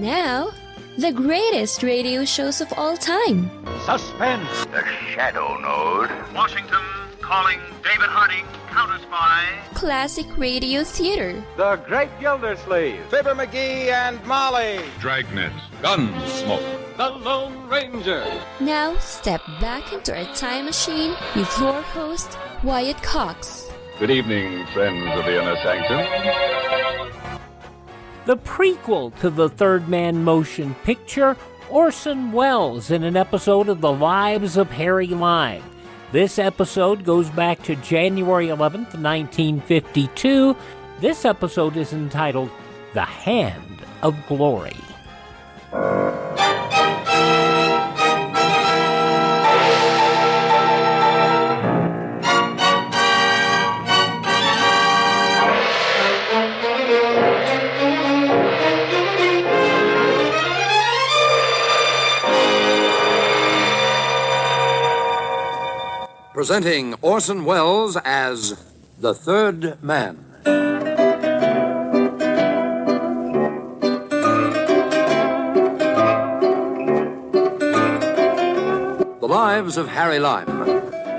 Now, the greatest radio shows of all time. Suspense. The Shadow Node. Washington calling David Harding, counter-spy. Classic radio theater. The Great Gildersleeve. Fibber McGee and Molly. Dragnet. Gunsmoke. The Lone Ranger. Now, step back into our time machine with your host, Wyatt Cox. Good evening, friends of the Inner Sanctum. The prequel to the Third Man motion picture, Orson Welles in an episode of The Lives of Harry Lime. This episode goes back to January 11th, 1952. This episode is entitled The Hand of Glory. Presenting Orson Welles as the Third Man. The Lives of Harry Lime.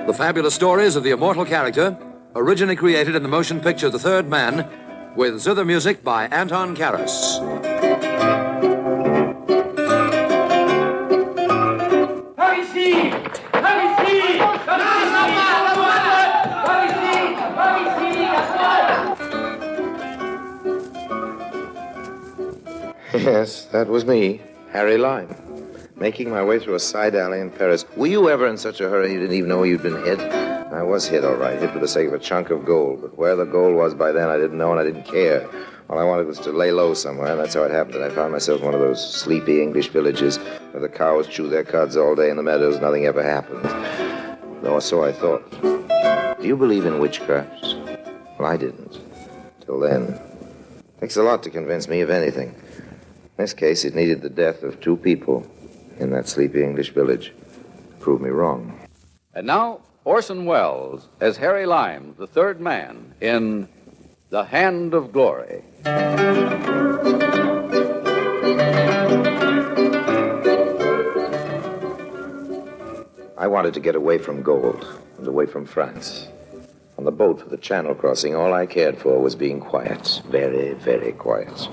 The fabulous stories of the immortal character, originally created in the motion picture The Third Man, with zither music by Anton Karas. Yes, that was me, Harry Lime, making my way through a side alley in Paris. Were you ever in such a hurry you didn't even know you'd been hit? I was hit, all right, hit for the sake of a chunk of gold. But where the gold was by then, I didn't know and I didn't care. All I wanted was to lay low somewhere, and that's how it happened that I found myself in one of those sleepy English villages where the cows chew their cuds all day in the meadows, nothing ever happens. Or so I thought. Do you believe in witchcraft? Well, I didn't. Till then. Takes a lot to convince me of anything. In this case, it needed the death of two people in that sleepy English village to prove me wrong. And now, Orson Welles as Harry Lime, the Third Man, in The Hand of Glory. I wanted to get away from gold and away from France. On the boat for the Channel crossing, all I cared for was being quiet. Very, very quiet.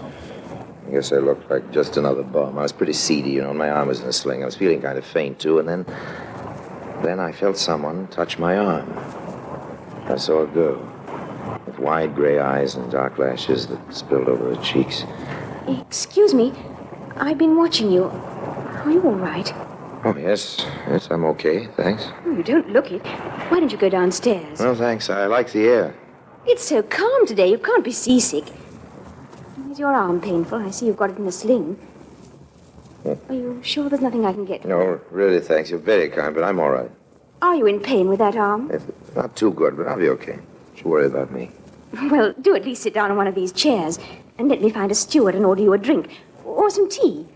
I guess I looked like just another bum. I was pretty seedy, you know, and my arm was in a sling. I was feeling kind of faint, too, and then I felt someone touch my arm. I saw a girl with wide gray eyes and dark lashes that spilled over her cheeks. Excuse me, I've been watching you. Are you all right? Oh, yes, I'm okay, thanks. Oh, you don't look it. Why don't you go downstairs? Well, thanks, I like the air. It's so calm today, you can't be seasick. Is your arm painful? I see you've got it in a sling. Are you sure there's nothing I can get? No, really, thanks. You're very kind, but I'm all right. Are you in pain with that arm? It's not too good, but I'll be okay. Don't you worry about me. Well, do at least sit down on one of these chairs and let me find a steward and order you a drink. Or some tea.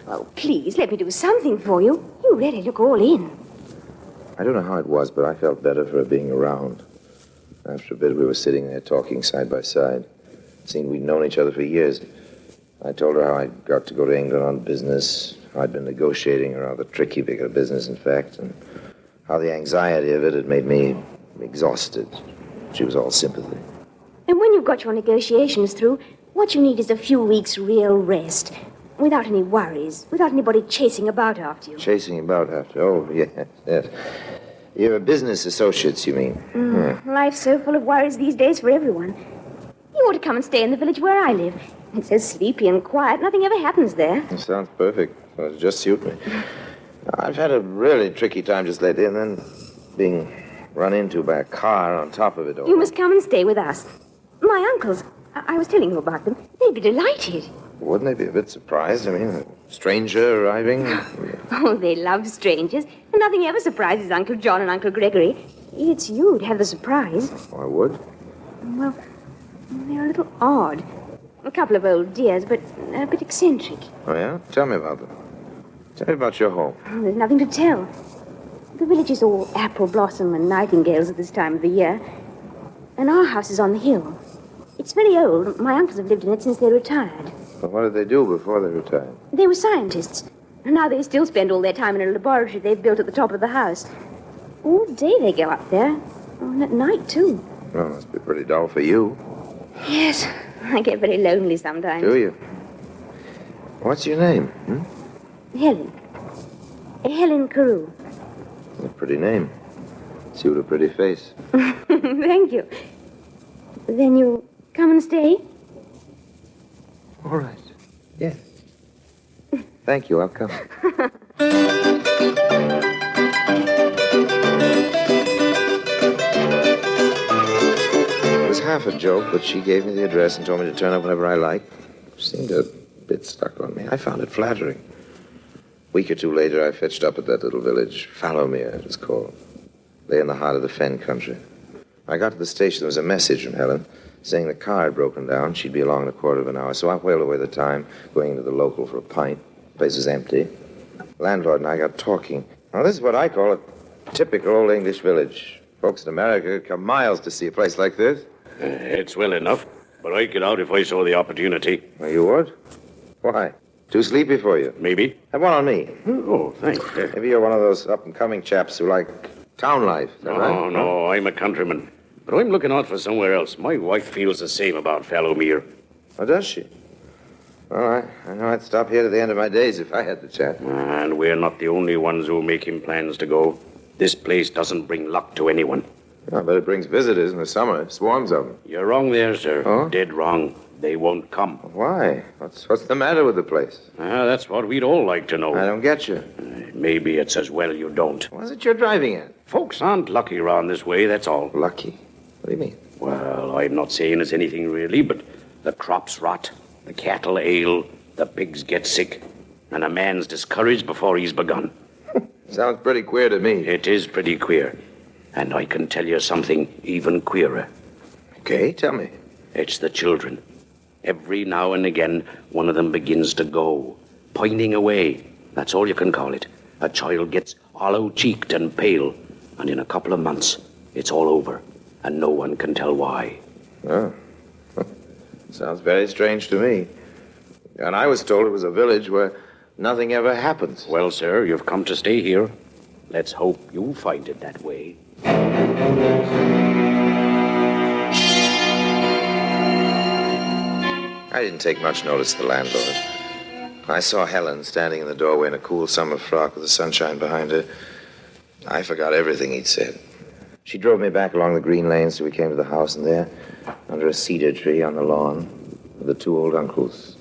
Oh, please, let me do something for you. You really look all in. I don't know how it was, but I felt better for her being around. After a bit, we were sitting there talking side by side. It seemed we'd known each other for years. I told her how I'd got to go to England on business, how I'd been negotiating a rather tricky bit of business, in fact, and how the anxiety of it had made me exhausted. She was all sympathy. And when you've got your negotiations through, what you need is a few weeks' real rest, without any worries, without anybody chasing about after you. Chasing about after? Oh, yes. Your business associates, you mean? Life's so full of worries these days for everyone. You ought to come and stay in the village where I live. It's so sleepy and quiet, nothing ever happens there. It sounds perfect. It'll just suit me. I've had a really tricky time just lately, and then being run into by a car on top of it all. You must come and stay with us. My uncles, I was telling you about them. They'd be delighted. Wouldn't they be a bit surprised? I mean, a stranger arriving? Oh, they love strangers. And nothing ever surprises Uncle John and Uncle Gregory. It's you'd have the surprise. Oh, I would? Well, they're a little odd. A couple of old dears, but a bit eccentric. Oh, yeah? Tell me about them. Tell me about your home. Oh, there's nothing to tell. The village is all apple blossom and nightingales at this time of the year. And our house is on the hill. It's very old. My uncles have lived in it since they retired. Well, what did they do before they retired? They were scientists. And now they still spend all their time in a laboratory they've built at the top of the house. All day they go up there. And at night, too. Well, it must be pretty dull for you. Yes, I get very lonely sometimes. Do you? What's your name? Helen. Helen Carew. A pretty name. Suit a pretty face. Thank you. Then you come and stay? All right. Yes. Thank you. I'll come. It was half a joke, but she gave me the address and told me to turn up whenever I liked. Seemed a bit stuck on me. I found it flattering. A week or two later, I fetched up at that little village. Fallowmere, it was called. Lay in the heart of the fen country. I got to the station. There was a message from Helen saying the car had broken down. She'd be along in a quarter of an hour. So I whaled away the time, going into the local for a pint. The place was empty. The landlord and I got talking. Now, this is what I call a typical old English village. Folks in America come miles to see a place like this. It's well enough, but I'd get out if I saw the opportunity. Well, you would? Why? Too sleepy for you? Maybe. Have one on me. Oh, thanks. Maybe you're one of those up-and-coming chaps who like town life. Is that right? No, I'm a countryman. But I'm looking out for somewhere else. My wife feels the same about Fallowmere. Oh, does she? Well, I know I'd stop here to the end of my days if I had the chance. And we're not the only ones who are making plans to go. This place doesn't bring luck to anyone. I bet it brings visitors in the summer. Swarms of them. You're wrong there, sir. Oh? Dead wrong. They won't come. Why? What's the matter with the place? That's what we'd all like to know. I don't get you. Maybe it's as well you don't. What's it you're driving at? Folks aren't lucky around this way, that's all. Lucky? What do you mean? Well, I'm not saying it's anything really, but the crops rot, the cattle ail, the pigs get sick, and a man's discouraged before he's begun. Sounds pretty queer to me. It is pretty queer. And I can tell you something even queerer. Okay, tell me. It's the children. Every now and again, one of them begins to go, pining away. That's all you can call it. A child gets hollow-cheeked and pale, and in a couple of months, it's all over, and no one can tell why. Oh. Sounds very strange to me. And I was told it was a village where nothing ever happens. Well, sir, you've come to stay here. Let's hope you find it that way. I didn't take much notice of the landlord. I saw Helen standing in the doorway in a cool summer frock with the sunshine behind her. I forgot everything he'd said. She drove me back along the green lanes till we came to the house, and there, under a cedar tree on the lawn, were the two old uncles.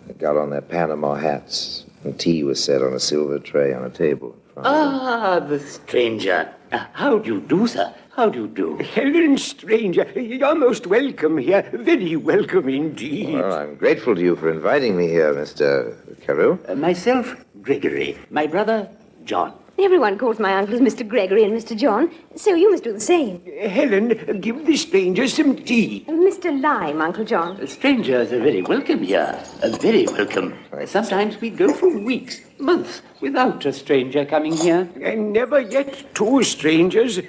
They got on their Panama hats, and tea was set on a silver tray on a table. The stranger. How do you do, sir? How do you do? Helen Stranger, you're most welcome here. Very welcome indeed. Well, I'm grateful to you for inviting me here, Mr. Carew. Myself, Gregory. My brother, John. Everyone calls my uncles Mr. Gregory and Mr. John, so you must do the same. Helen, give the stranger some tea. Mr. Lime, Uncle John. Strangers are very welcome here. Very welcome. Sometimes we go for weeks, months, without a stranger coming here. And never yet two strangers.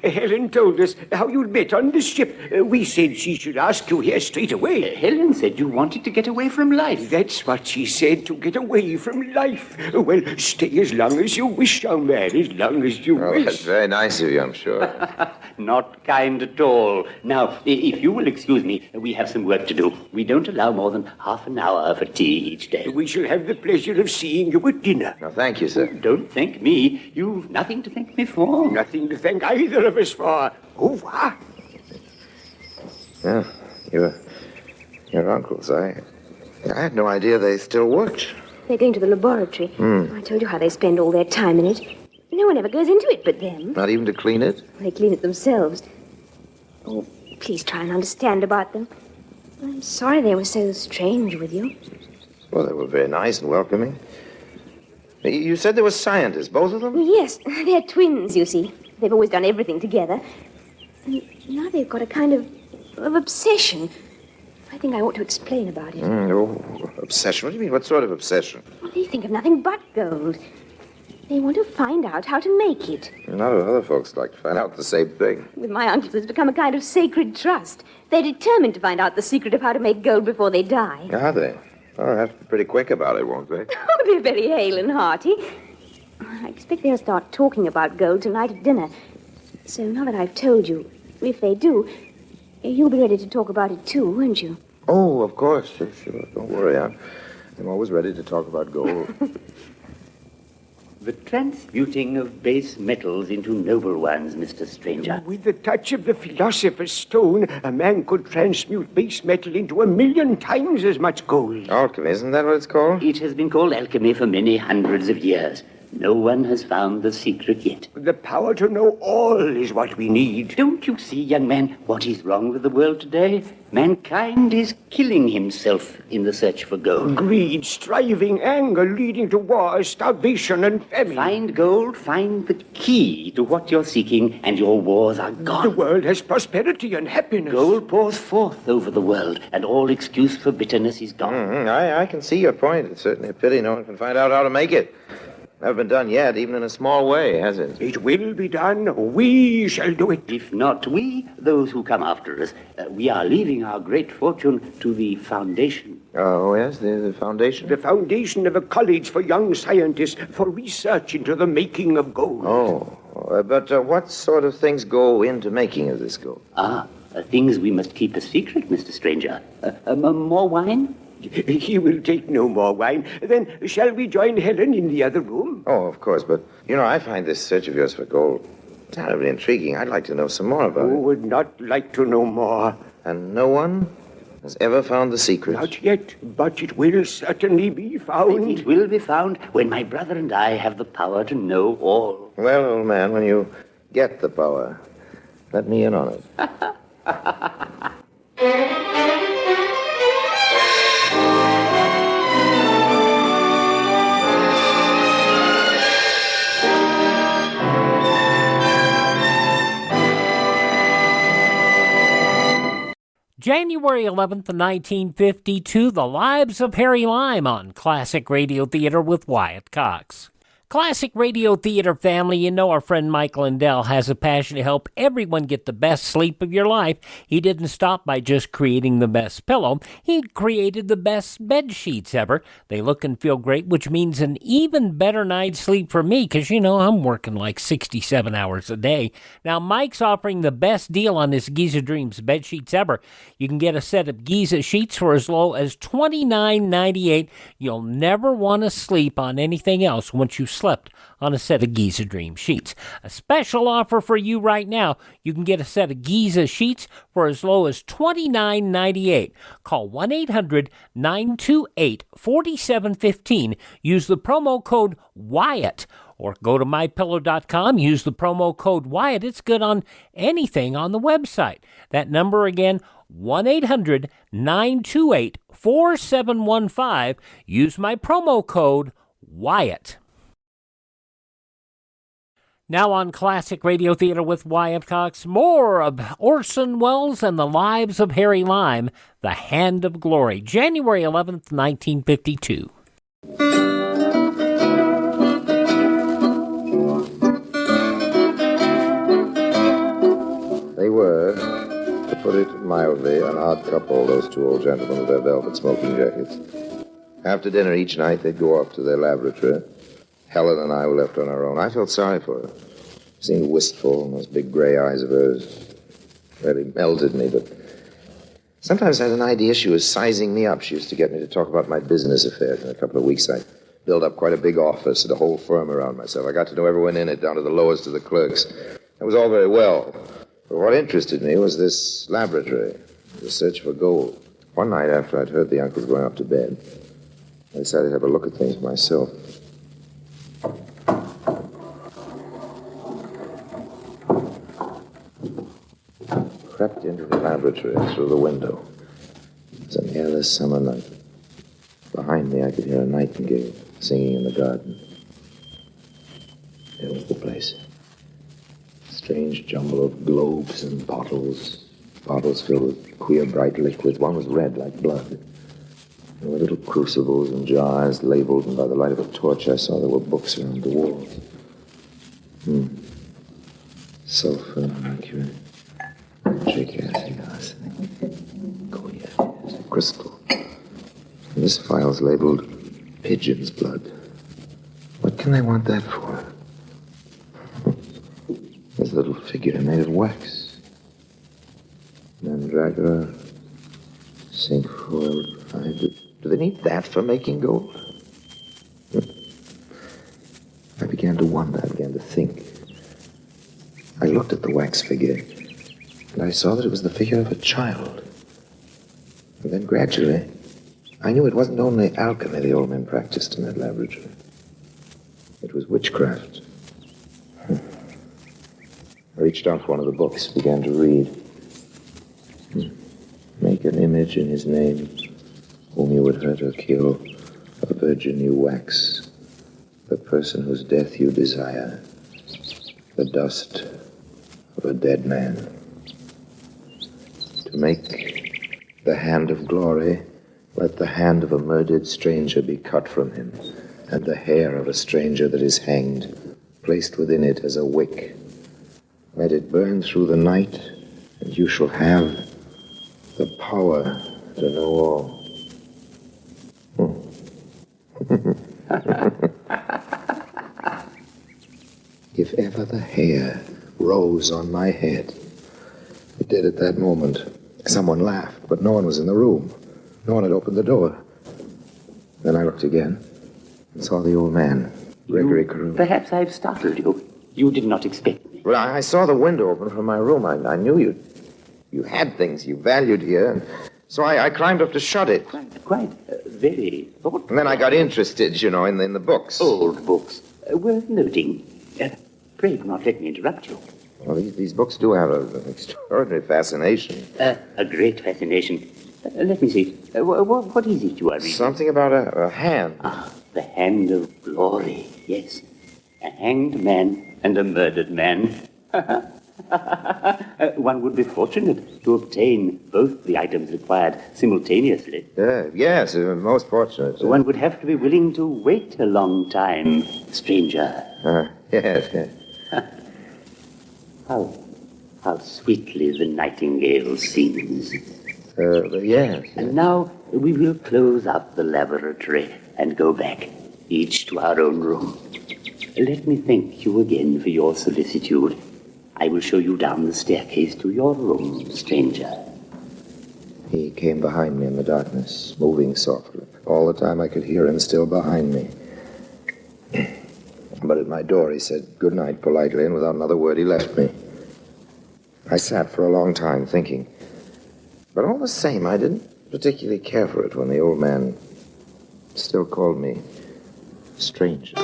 Helen told us how you met on the ship. We said she should ask you here straight away. Helen said you wanted to get away from life. That's what she said, to get away from life. Well, stay as long as you wish, young man, as long as you wish. That's very nice of you, I'm sure. Not kind at all. Now, if you will excuse me, we have some work to do. We don't allow more than half an hour for tea each day. We shall have the pleasure of seeing you at dinner. No, thank you, sir. Don't thank me. You've nothing to thank me for. Nothing to thank either of us for. Au revoir. Yeah, your uncles. I had no idea they still worked. They're going to the laboratory. I told you how they spend all their time in it. No one ever goes into it but them. Not even to clean it? They clean it themselves. Oh, please try and understand about them. I'm sorry they were so strange with you. Well, they were very nice and welcoming. You said they were scientists, both of them? Yes, they're twins, you see. They've always done everything together. And now they've got a kind of obsession. I think I ought to explain about it. Obsession? What do you mean? What sort of obsession? Well, they think of nothing but gold. They want to find out how to make it. A lot of other folks like to find out the same thing. With my uncles, it's become a kind of sacred trust. They're determined to find out the secret of how to make gold before they die. Are they? Oh, they'll have to be pretty quick about it, won't they? Oh, they're very hale and hearty. I expect they'll start talking about gold tonight at dinner. So now that I've told you, if they do, you'll be ready to talk about it too, won't you? Oh, of course. Sure. Don't worry. I'm always ready to talk about gold. The transmuting of base metals into noble ones, Mr. Stranger. With the touch of the philosopher's stone, a man could transmute base metal into 1,000,000 times as much gold. Alchemy, isn't that what it's called? It has been called alchemy for many hundreds of years. No one has found the secret yet. The power to know all is what we need. Don't you see, young man, what is wrong with the world today? Mankind is killing himself in the search for gold. Greed, striving, anger, leading to war, starvation, and famine. Find gold, find the key to what you're seeking, and your wars are gone. The world has prosperity and happiness. Gold pours forth over the world, and all excuse for bitterness is gone. I can see your point. It's certainly a pity no one can find out how to make it. Never been done yet, even in a small way, has it? It will be done. We shall do it. If not we, those who come after us. We are leaving our great fortune to the foundation. Oh, yes, the foundation? The foundation of a college for young scientists for research into the making of gold. But what sort of things go into making of this gold? Things we must keep a secret, Mr. Stranger. More wine? He will take no more wine. Then shall we join Helen in the other room? Oh, of course, but, I find this search of yours for gold terribly intriguing. I'd like to know some more about it. Who would not like to know more? And no one has ever found the secret? Not yet, but it will certainly be found. It will be found when my brother and I have the power to know all. Well, old man, when you get the power, let me in on it. January 11th, 1952, The Lives of Harry Lime on Classic Radio Theater with Wyatt Cox. Classic Radio Theater family, our friend Mike Lindell has a passion to help everyone get the best sleep of your life. He didn't stop by just creating the best pillow. He created the best bed sheets ever. They look and feel great, which means an even better night's sleep for me because, I'm working like 67 hours a day. Now, Mike's offering the best deal on his Giza Dreams bed sheets ever. You can get a set of Giza sheets for as low as $29.98. You'll never want to sleep on anything else once you slept on a set of Giza Dream sheets. A special offer for you right now. You can get a set of Giza sheets for as low as $29.98. Call 1-800-928-4715. Use the promo code Wyatt. Or go to mypillow.com, use the promo code Wyatt. It's good on anything on the website. That number again, 1-800-928-4715. Use my promo code Wyatt. Now on Classic Radio Theater with Wyatt Cox, more of Orson Welles and the Lives of Harry Lime, The Hand of Glory, January 11th, 1952. They were, to put it mildly, an odd couple, those two old gentlemen with their velvet smoking jackets. After dinner each night, they'd go off to their laboratory. Helen and I were left on our own. I felt sorry for her. She seemed wistful, and those big gray eyes of hers really melted me, but sometimes I had an idea she was sizing me up. She used to get me to talk about my business affairs. In a couple of weeks, I built up quite a big office and a whole firm around myself. I got to know everyone in it, down to the lowest of the clerks. That was all very well. But what interested me was this laboratory, the search for gold. One night after I'd heard the uncles going up to bed, I decided to have a look at things myself. Crept into the laboratory through the window. It was an airless summer night. Behind me, I could hear a nightingale singing in the garden. There was the place. A strange jumble of globes and bottles filled with queer bright liquids. One was red like blood. There were little crucibles and jars labeled, and by the light of a torch I saw there were books around the walls. Sulfur, mercury, nitric acid, arsenic, Goya, crystal. And this file's labeled pigeon's blood. What can they want that for? There's a little figure made of wax. Mandragora, cinquefoil. Do they need that for making gold? I began to wonder. I began to think. I looked at the wax figure, and I saw that it was the figure of a child. And then gradually, I knew it wasn't only alchemy the old men practiced in that laboratory. It was witchcraft. I reached out for one of the books, began to read. Make an image in his name, whom you would hurt or kill, a virgin you wax, the person whose death you desire, the dust of a dead man. To make the hand of glory, let the hand of a murdered stranger be cut from him, and the hair of a stranger that is hanged, placed within it as a wick. Let it burn through the night, and you shall have the power to know all. If ever the hair rose on my head, it did at that moment. Someone laughed, but no one was in the room. No one had opened the door. Then I looked again and saw the old man, Gregory Carew. Perhaps I've startled you. You did not expect me. Well, I saw the window open from my room. I knew you had things you valued here, and so I climbed up to shut it. Quite very thoughtful. And then I got interested, in the books. Old books. Worth noting. Pray do not let me interrupt you. Well, these books do have an extraordinary fascination. A great fascination. Let me see. What is it you are reading? Something about a hand. Ah, the hand of glory, yes. A hanged man and a murdered man. One would be fortunate to obtain both the items required simultaneously. Yes, most fortunate. One would have to be willing to wait a long time, stranger. Yes. How sweetly the nightingale sings. Yes. And now we will close up the laboratory and go back, each to our own room. Let me thank you again for your solicitude. I will show you down the staircase to your room, stranger. He came behind me in the darkness, moving softly. All the time I could hear him still behind me. But at my door he said good night politely, and without another word he left me. I sat for a long time thinking. But all the same, I didn't particularly care for it when the old man still called me stranger.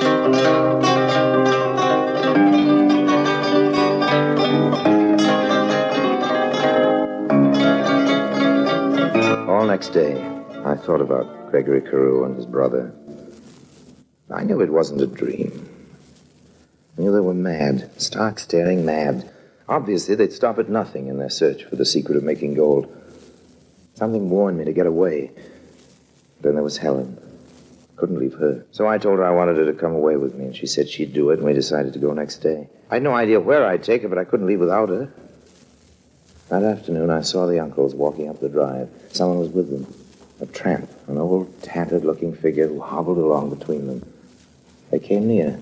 All next day, I thought about Gregory Carew and his brother. I knew it wasn't a dream. I knew they were mad, stark staring mad. Obviously, they'd stop at nothing in their search for the secret of making gold. Something warned me to get away. Then there was Helen. Couldn't leave her. So I told her I wanted her to come away with me, and she said she'd do it, and we decided to go next day. I had no idea where I'd take her, but I couldn't leave without her. That afternoon, I saw the uncles walking up the drive. Someone was with them. A tramp, an old, tattered-looking figure who hobbled along between them. They came near.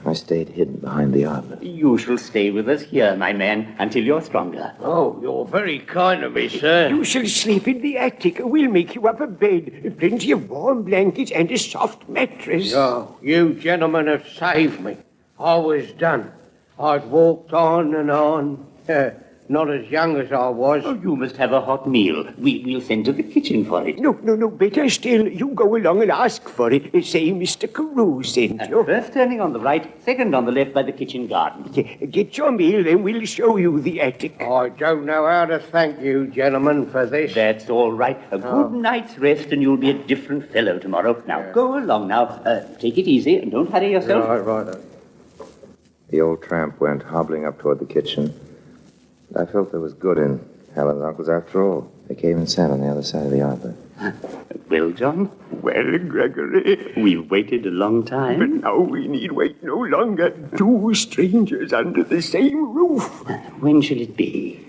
I stayed hidden behind the arbor. You shall stay with us here, my man, until you're stronger. Oh, you're very kind of me, sir. You shall sleep in the attic. We'll make you up a bed. Plenty of warm blankets and a soft mattress. Oh, you gentlemen have saved me. I was done. I'd walked on and on. Not as young as I was. Oh, you must have a hot meal. We'll send to the kitchen for it. No. Better still, you go along and ask for it. Say Mr. Carew sent you. First turning on the right, second on the left by the kitchen garden. Get your meal, then we'll show you the attic. I don't know how to thank you, gentlemen, for this. That's all right. A good night's rest and you'll be a different fellow tomorrow. Now, go along now. Take it easy and don't hurry yourself. Right. The old tramp went hobbling up toward the kitchen. I felt there was good in Helen's uncles after all. They came and sat on the other side of the arbor. Well, John? Well, Gregory. We've waited a long time. But now we need wait no longer. Two strangers under the same roof. When shall it be?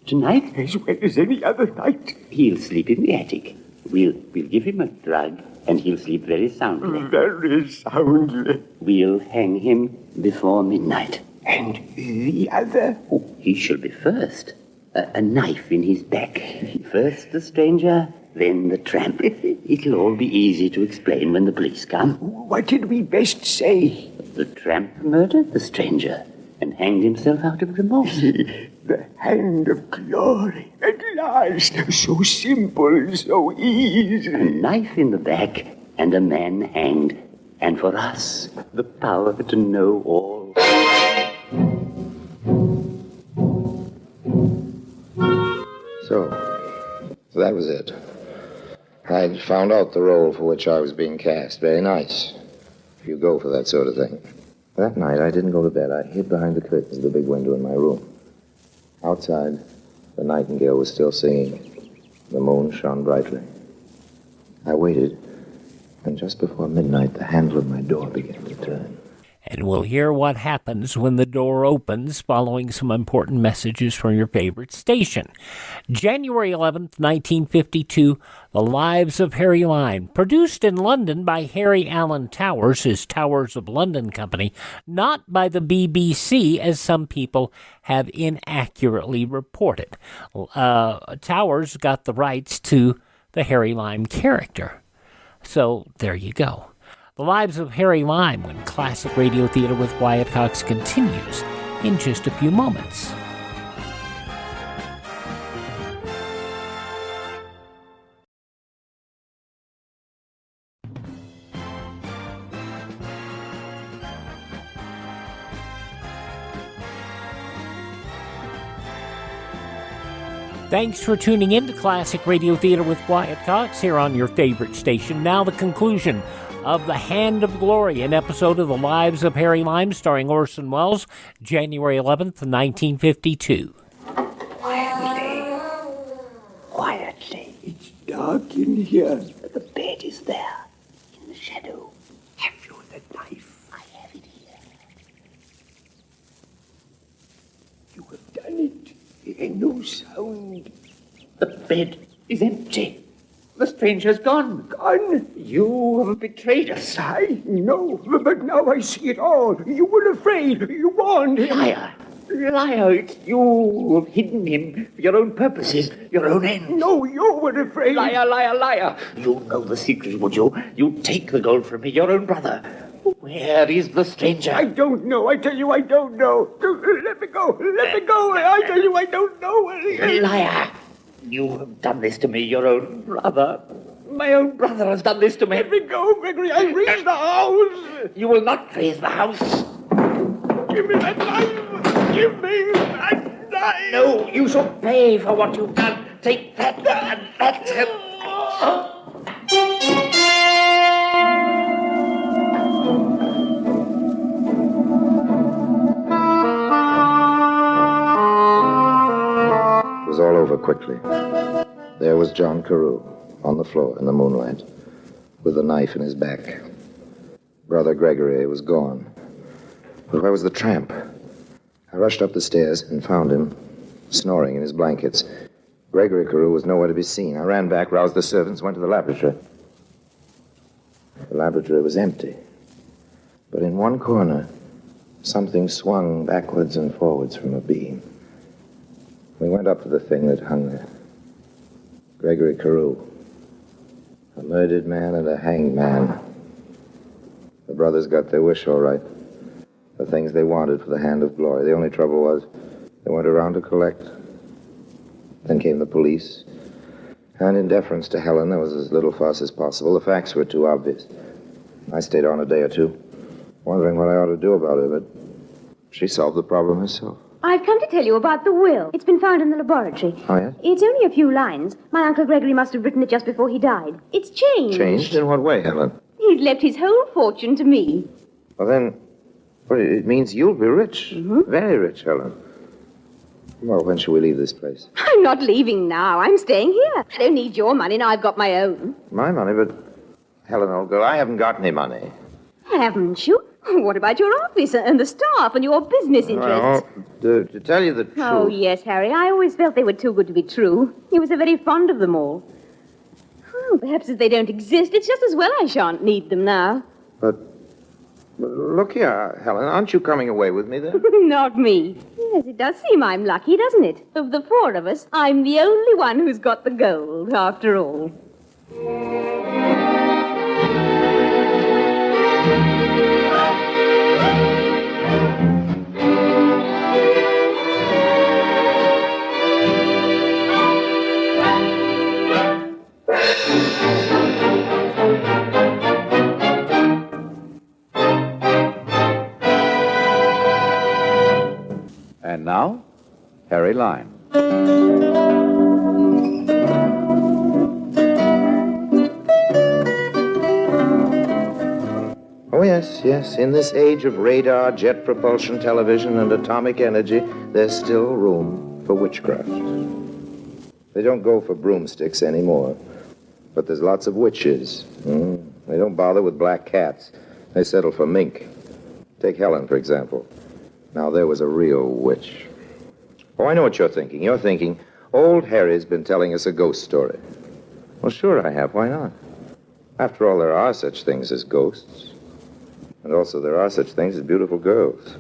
Tonight? As well as any other night. He'll sleep in the attic. We'll give him a drug, and he'll sleep very soundly. Very soundly. We'll hang him before midnight. And the other? Oh, he shall be first. A knife in his back. First the stranger, then the tramp. It'll all be easy to explain when the police come. What did we best say? The tramp murdered the stranger and hanged himself out of remorse. The hand of glory, at last. So simple, so easy. A knife in the back and a man hanged. And for us, the power to know all. So that was it. I'd found out the role for which I was being cast. Very nice. If you go for that sort of thing. That night, I didn't go to bed. I hid behind the curtains of the big window in my room. Outside, the nightingale was still singing. The moon shone brightly. I waited, and just before midnight, the handle of my door began to turn. And we'll hear what happens when the door opens following some important messages from your favorite station. January 11th, 1952, The Lives of Harry Lime, produced in London by Harry Alan Towers, his Towers of London company, not by the BBC, as some people have inaccurately reported. Towers got the rights to the Harry Lime character. So there you go. The Lives of Harry Lime, when Classic Radio Theater with Wyatt Cox continues in just a few moments. Thanks for tuning in to Classic Radio Theater with Wyatt Cox here on your favorite station. Now the conclusion of The Hand of Gloria, an episode of The Lives of Harry Lime, starring Orson Welles, January 11th, 1952. Quietly. It's dark in here. The bed is there, in the shadow. Have you the knife? I have it here. You have done it. And no sound. The bed is empty. The stranger's gone. Gone? You have betrayed us. I know, but now I see it all. You were afraid. You warned him. Liar. Liar. It's you who have hidden him for your own purposes, your own ends. No, you were afraid. Liar, liar, liar. You know the secret, would you? You'd take the gold from me, your own brother. Where is the stranger? I don't know. I tell you, I don't know. Let me go. Let me go. I tell you, I don't know. Liar. You have done this to me, your own brother. My own brother has done this to me. Let me go, Gregory. I raised the house. You will not raise the house. Give me that knife. Give me that knife. No, you shall pay for what you've done. Take that and that. It was all over quickly. There was John Carew on the floor in the moonlight with a knife in his back. Brother Gregory was gone. But where was the tramp? I rushed up the stairs and found him snoring in his blankets. Gregory Carew was nowhere to be seen. I ran back, roused the servants, went to the laboratory. The laboratory was empty. But in one corner, something swung backwards and forwards from a beam. We went up to the thing that hung there. Gregory Carew. A murdered man and a hanged man. The brothers got their wish all right. The things they wanted for the Hand of Glory. The only trouble was they went around to collect. Then came the police. And in deference to Helen, there was as little fuss as possible. The facts were too obvious. I stayed on a day or two, wondering what I ought to do about it, but she solved the problem herself. I've come to tell you about the will. It's been found in the laboratory. Oh, yeah? It's only a few lines. My Uncle Gregory must have written it just before he died. It's changed. Changed? In what way, Helen? He's left his whole fortune to me. Well, then, it means you'll be rich. Mm-hmm. Very rich, Helen. Well, when shall we leave this place? I'm not leaving now. I'm staying here. I don't need your money now. I've got my own. My money, but... Helen, old girl, I haven't got any money. Haven't you? What about your office and the staff and your business interests? Well, to tell you the truth... Oh, yes, Harry. I always felt they were too good to be true. He was very fond of them all. Well, perhaps if they don't exist, it's just as well I shan't need them now. But look here, Helen, aren't you coming away with me then? Not me. Yes, it does seem I'm lucky, doesn't it? Of the four of us, I'm the only one who's got the gold, after all. And now, Harry Lime. Oh, yes. In this age of radar, jet propulsion, television, and atomic energy, there's still room for witchcraft. They don't go for broomsticks anymore, but there's lots of witches. They don't bother with black cats. They settle for mink. Take Helen, for example. Now, there was a real witch. Oh, I know what you're thinking. You're thinking, old Harry's been telling us a ghost story. Well, sure I have. Why not? After all, there are such things as ghosts. And also there are such things as beautiful girls.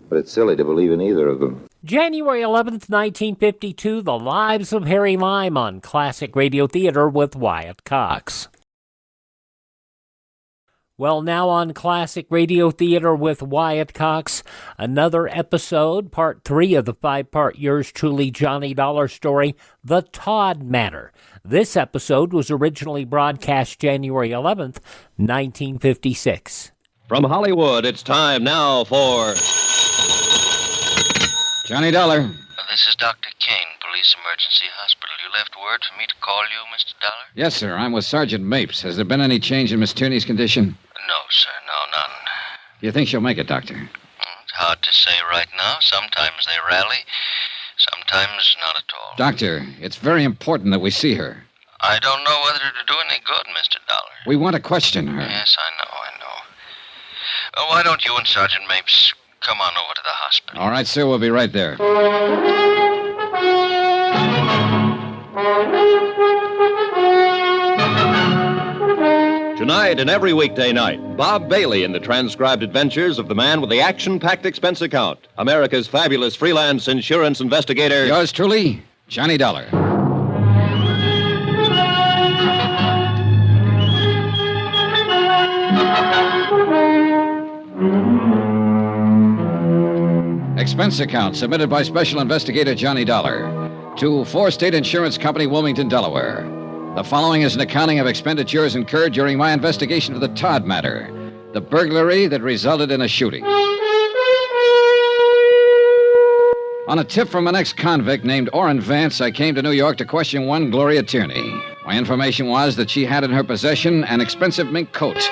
But it's silly to believe in either of them. January 11th, 1952, The Lives of Harry Lime on Classic Radio Theater with Wyatt Cox. Well, now on Classic Radio Theater with Wyatt Cox, another episode, part 3 of the 5-part Yours Truly Johnny Dollar story, The Todd Matter. This episode was originally broadcast January 11th, 1956. From Hollywood, it's time now for... Johnny Dollar. This is Dr. Kane, Police Emergency Hospital. You left word for me to call you, Mr. Dollar? Yes, sir. I'm with Sergeant Mapes. Has there been any change in Miss Tierney's condition? No, sir. No, none. Do you think she'll make it, Doctor? It's hard to say right now. Sometimes they rally, sometimes not at all. Doctor, it's very important that we see her. I don't know whether it'll do any good, Mr. Dollar. We want to question her. Yes, I know. Why don't you and Sergeant Mapes come on over to the hospital? All right, sir. We'll be right there. Tonight and every weekday night, Bob Bailey in the transcribed adventures of the man with the action-packed expense account, America's fabulous freelance insurance investigator. Yours truly, Johnny Dollar. Expense account submitted by Special Investigator Johnny Dollar to 4 State Insurance Company, Wilmington, Delaware. The following is an accounting of expenditures incurred during my investigation of the Todd Matter, the burglary that resulted in a shooting. On a tip from an ex-convict named Orrin Vance, I came to New York to question one Gloria Tierney. My information was that she had in her possession an expensive mink coat,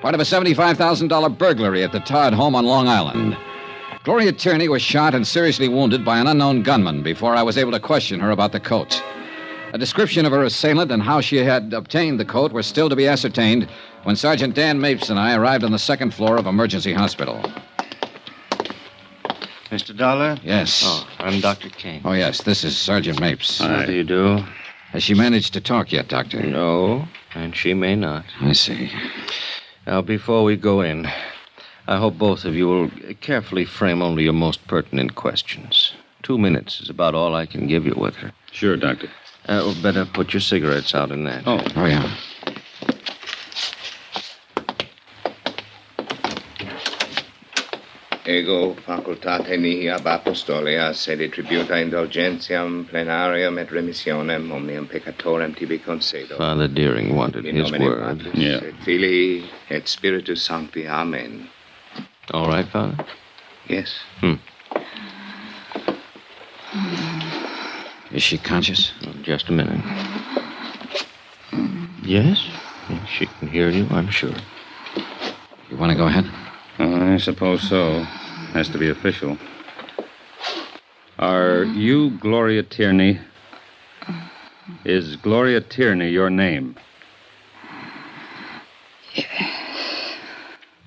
part of a $75,000 burglary at the Todd home on Long Island. Gloria Tierney was shot and seriously wounded by an unknown gunman before I was able to question her about the coat. A description of her assailant and how she had obtained the coat were still to be ascertained when Sergeant Dan Mapes and I arrived on the 2nd floor of Emergency Hospital. Mr. Dollar? Yes. Oh, I'm Dr. Kane. Oh, yes, this is Sergeant Mapes. How do you do? Has she managed to talk yet, Doctor? No, and she may not. I see. Now, before we go in, I hope both of you will carefully frame only your most pertinent questions. 2 minutes is about all I can give you with her. Sure, Doctor. Better put your cigarettes out in that. Oh, yeah. Ego facultate mihi ab apostolia sede tributa indulgentiam plenarium et remissionem omnium peccatorem tibi concedo. Father Deering wanted his word. Yeah. Et Filii et Spiritus Sancti. Amen. All right, Father? Yes. Is she conscious? Just a minute. Yes? She can hear you, I'm sure. You want to go ahead? I suppose so. Has to be official. Are you Gloria Tierney? Is Gloria Tierney your name? Yes.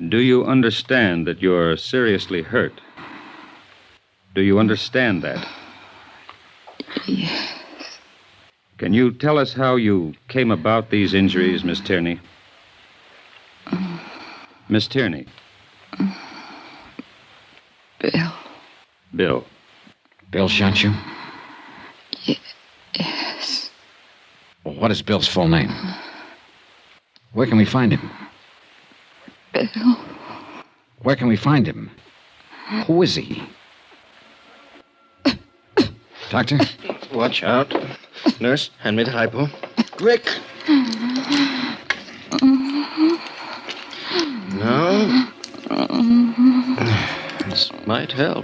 Do you understand that you're seriously hurt? Do you understand that? Yes. Can you tell us how you came about these injuries, Miss Tierney? Miss Tierney. Bill. Bill. Bill shot you? Yes. Well, what is Bill's full name? Where can we find him? Bill. Where can we find him? Who is he? Doctor? Watch out. Nurse, hand me the hypo. Quick. No. This might help.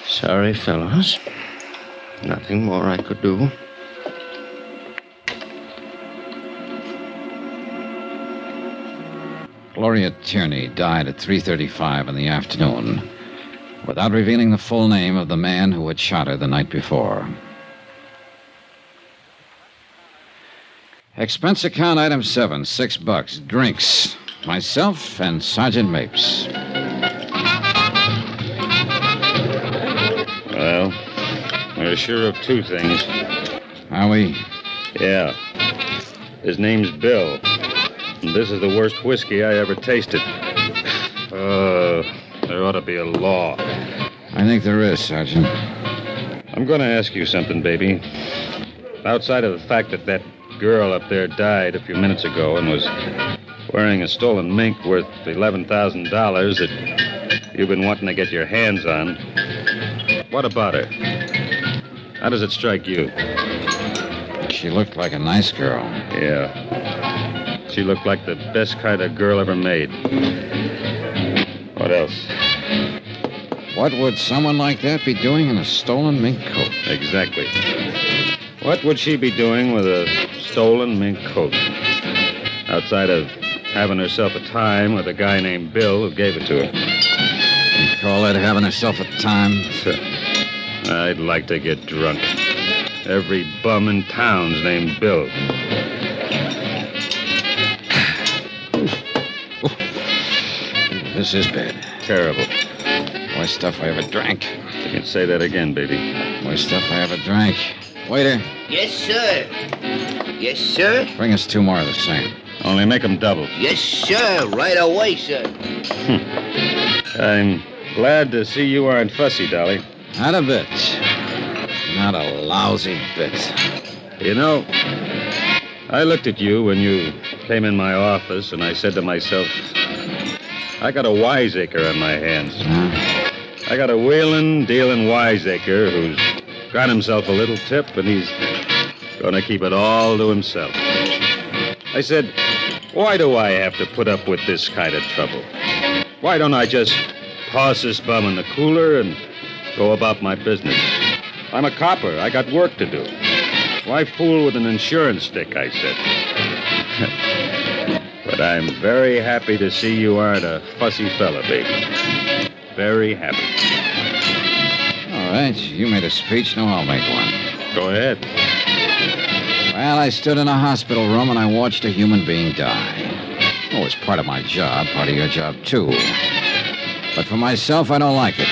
Sorry, fellows. Nothing more I could do. Gloria Tierney died at 3:35 in the afternoon without revealing the full name of the man who had shot her the night before. Expense account item 7, $6. Drinks. Myself and Sergeant Mapes. Well, we're sure of two things. Are we? Yeah. His name's Bill. And this is the worst whiskey I ever tasted. There ought to be a law. I think there is, Sergeant. I'm going to ask you something, baby. Outside of the fact that that girl up there died a few minutes ago and was wearing a stolen mink worth $11,000 that you've been wanting to get your hands on, what about her? How does it strike you? She looked like a nice girl. Yeah. She looked like the best kind of girl ever made. What else? What would someone like that be doing in a stolen mink coat? Exactly. What would she be doing with a stolen mink coat? Outside of having herself a time with a guy named Bill who gave it to her. You call that having herself a time? I'd like to get drunk. Every bum in town's named Bill. This is bad. Terrible. Worst stuff I ever drank. You can say that again, baby. Worst stuff I ever drank. Waiter. Yes, sir. Yes, sir. Bring us 2 more of the same. Only make them double. Yes, sir. Right away, sir. I'm glad to see you aren't fussy, Dolly. Not a bit. Not a lousy bit. You know, I looked at you when you came in my office, and I said to myself, I got a wiseacre on my hands. I got a wheeling, dealing wiseacre who's got himself a little tip, and he's going to keep it all to himself. I said, why do I have to put up with this kind of trouble? Why don't I just toss this bum in the cooler and go about my business? I'm a copper. I got work to do. Why fool with an insurance stick, I said. But I'm very happy to see you aren't a fussy fella, baby. Very happy. All right, you made a speech, now I'll make one. Go ahead. Well, I stood in a hospital room and I watched a human being die. Oh, it's part of my job, part of your job, too. But for myself, I don't like it.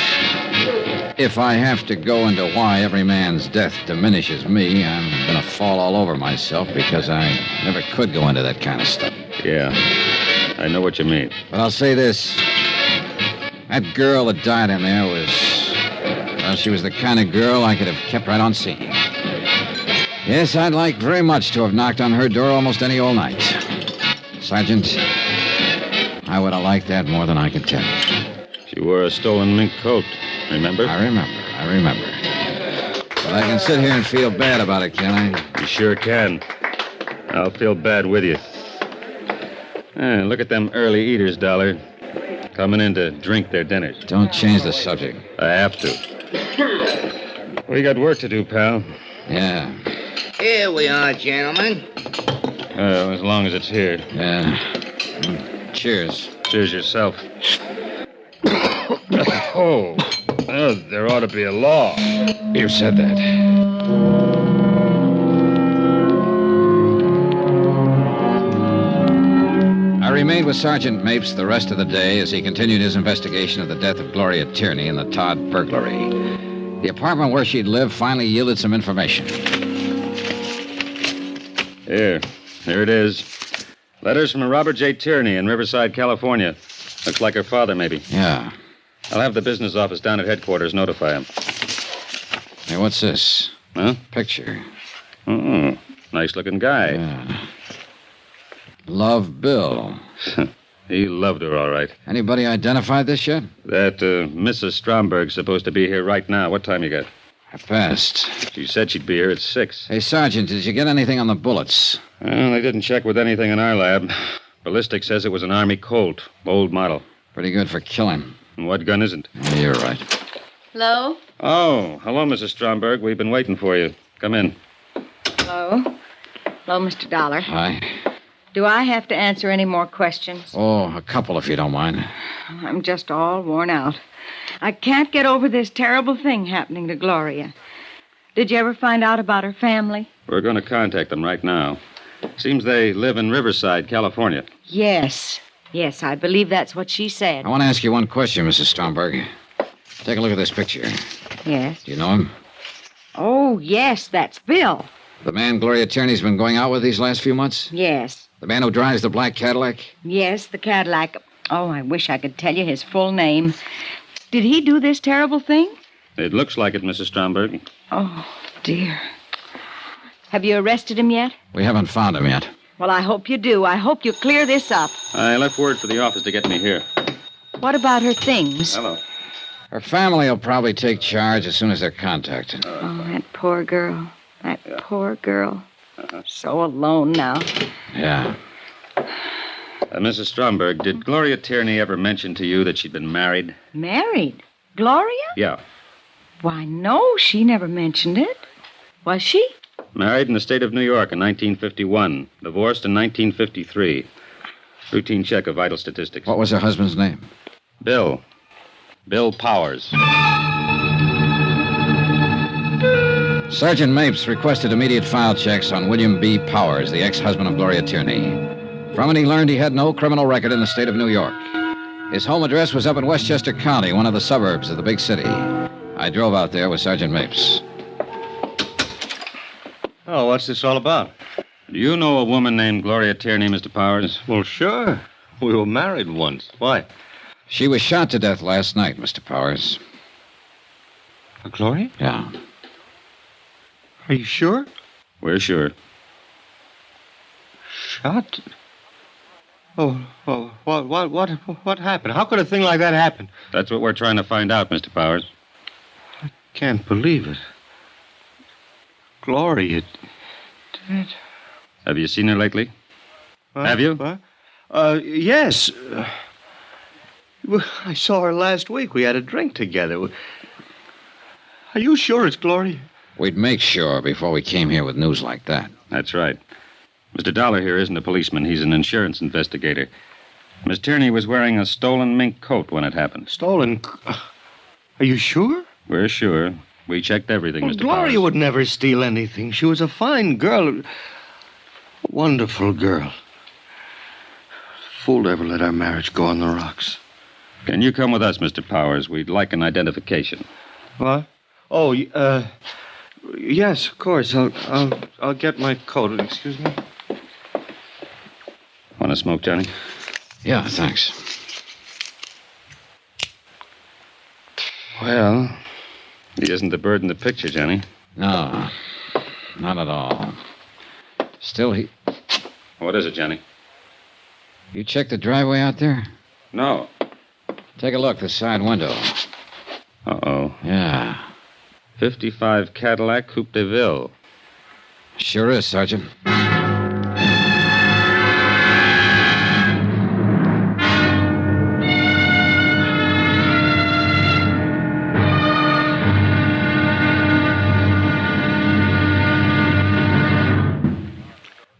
If I have to go into why every man's death diminishes me, I'm going to fall all over myself because I never could go into that kind of stuff. Yeah, I know what you mean. But I'll say this. That girl that died in there was... Well, she was the kind of girl I could have kept right on seeing. Yes, I'd like very much to have knocked on her door almost any old night. Sergeant, I would have liked that more than I can tell you. She wore a stolen mink coat, remember? I remember. But I can sit here and feel bad about it, can I? You sure can. I'll feel bad with you. Look at them early eaters, Dollar. Coming in to drink their dinners. Don't change the subject. I have to. We got work to do, pal. Yeah. Here we are, gentlemen. As long as it's here. Yeah. Cheers. Cheers yourself. Oh, there ought to be a law. You said that. I remained with Sergeant Mapes the rest of the day as he continued his investigation of the death of Gloria Tierney and the Todd burglary. The apartment where she'd lived finally yielded some information. Here it is. Letters from a Robert J. Tierney in Riverside, California. Looks like her father, maybe. Yeah. I'll have the business office down at headquarters notify him. Hey, what's this? Huh? Picture. Oh, nice-looking guy. Yeah. Love Bill. He loved her, all right. Anybody identified this yet? That Mrs. Stromberg's supposed to be here right now. What time you got? 1:30. She said she'd be here at 6. Hey, Sergeant, did you get anything on the bullets? Well, they didn't check with anything in our lab. Ballistics says it was an Army Colt, old model. Pretty good for killing. And what gun isn't? Yeah, you're right. Hello? Oh, hello, Mrs. Stromberg. We've been waiting for you. Come in. Hello? Hello, Mr. Dollar. Hi. Do I have to answer any more questions? Oh, a couple if you don't mind. I'm just all worn out. I can't get over this terrible thing happening to Gloria. Did you ever find out about her family? We're going to contact them right now. Seems they live in Riverside, California. Yes. Yes, I believe that's what she said. I want to ask you one question, Mrs. Stromberg. Take a look at this picture. Yes. Do you know him? Oh, yes, that's Bill. The man Gloria Tierney's been going out with these last few months? Yes. The man who drives the black Cadillac? Yes, the Cadillac. Oh, I wish I could tell you his full name. Did he do this terrible thing? It looks like it, Mrs. Stromberg. Oh, dear. Have you arrested him yet? We haven't found him yet. Well, I hope you do. I hope you clear this up. I left word for the office to get me here. What about her things? Hello. Her family will probably take charge as soon as they're contacted. Oh, that poor girl. That poor girl. So alone now. Yeah. Mrs. Stromberg, did Gloria Tierney ever mention to you that she'd been married? Married? Gloria? Yeah. Why, no, she never mentioned it. Was she? Married in the state of New York in 1951. Divorced in 1953. Routine check of vital statistics. What was her husband's name? Bill. Bill Powers. Sergeant Mapes requested immediate file checks on William B. Powers, the ex-husband of Gloria Tierney. From it, he learned he had no criminal record in the state of New York. His home address was up in Westchester County, one of the suburbs of the big city. I drove out there with Sergeant Mapes. Oh, what's this all about? Do you know a woman named Gloria Tierney, Mr. Powers? Well, sure. We were married once. Why? She was shot to death last night, Mr. Powers. Gloria? Yeah. Are you sure? We're sure. Shot? Oh, what happened? How could a thing like that happen? That's what we're trying to find out, Mr. Powers. Can't believe it. Gloria dead. Have you seen her lately? Have you? Yes. I saw her last week. We had a drink together. Are you sure it's Gloria? We'd make sure before we came here with news like that. That's right. Mr. Dollar here isn't a policeman. He's an insurance investigator. Miss Tierney was wearing a stolen mink coat when it happened. Stolen? Are you sure? We're sure. We checked everything, Mr. Gloria Powers. would never steal anything. She was a fine girl. A wonderful girl. Fool to ever let our marriage go on the rocks. Can you come with us, Mr. Powers? We'd like an identification. What? Oh, yes, of course. I'll get my coat. Excuse me. Want to smoke, Johnny? Yeah, thanks. Well, he isn't the bird in the picture, Johnny. No, not at all. Still, he... What is it, Johnny? You checked the driveway out there? No. Take a look, the side window. Uh-oh. Yeah. 55 Cadillac Coupe de Ville. Sure is, Sergeant.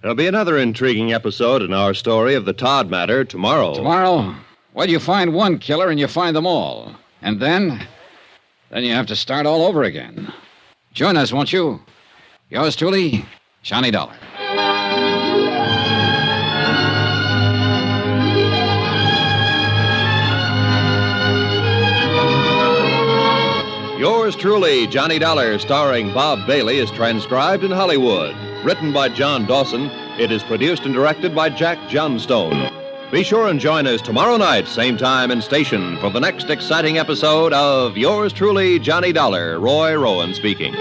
There'll be another intriguing episode in our story of the Todd Matter tomorrow. Tomorrow? Well, you find one killer and you find them all. And then you have to start all over again. Join us, won't you? Yours truly, Johnny Dollar. Yours truly, Johnny Dollar, starring Bob Bailey, is transcribed in Hollywood. Written by John Dawson, it is produced and directed by Jack Johnstone. Be sure and join us tomorrow night, same time and station, for the next exciting episode of Yours truly, Johnny Dollar. Roy Rowan speaking.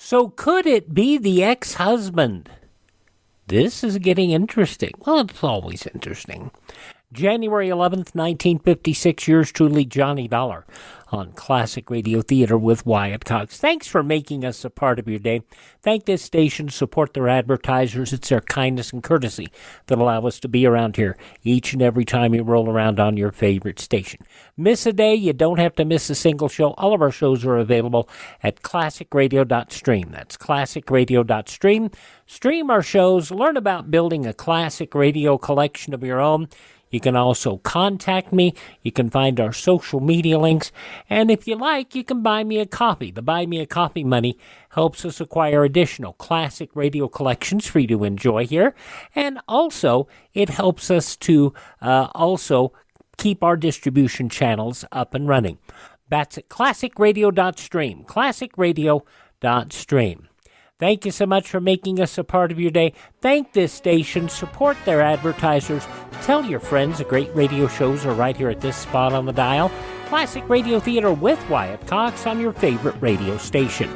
So could it be the ex-husband? This is getting interesting. Well, it's always interesting. January 11th, 1956, yours truly, Johnny Dollar, on Classic Radio Theater with Wyatt Cox. Thanks for making us a part of your day. Thank this station, support their advertisers. It's their kindness and courtesy that allow us to be around here each and every time you roll around on your favorite station. Miss a day, you don't have to miss a single show. All of our shows are available at classicradio.stream. That's classicradio.stream. Stream our shows, learn about building a classic radio collection of your own. You can also contact me. You can find our social media links. And if you like, you can buy me a copy. The Buy Me a Coffee money helps us acquire additional classic radio collections for you to enjoy here. And also, it helps us to also keep our distribution channels up and running. That's at classicradio.stream. Classicradio.stream. Thank you so much for making us a part of your day. Thank this station. Support their advertisers. Tell your friends the great radio shows are right here at this spot on the dial. Classic Radio Theater with Wyatt Cox on your favorite radio station.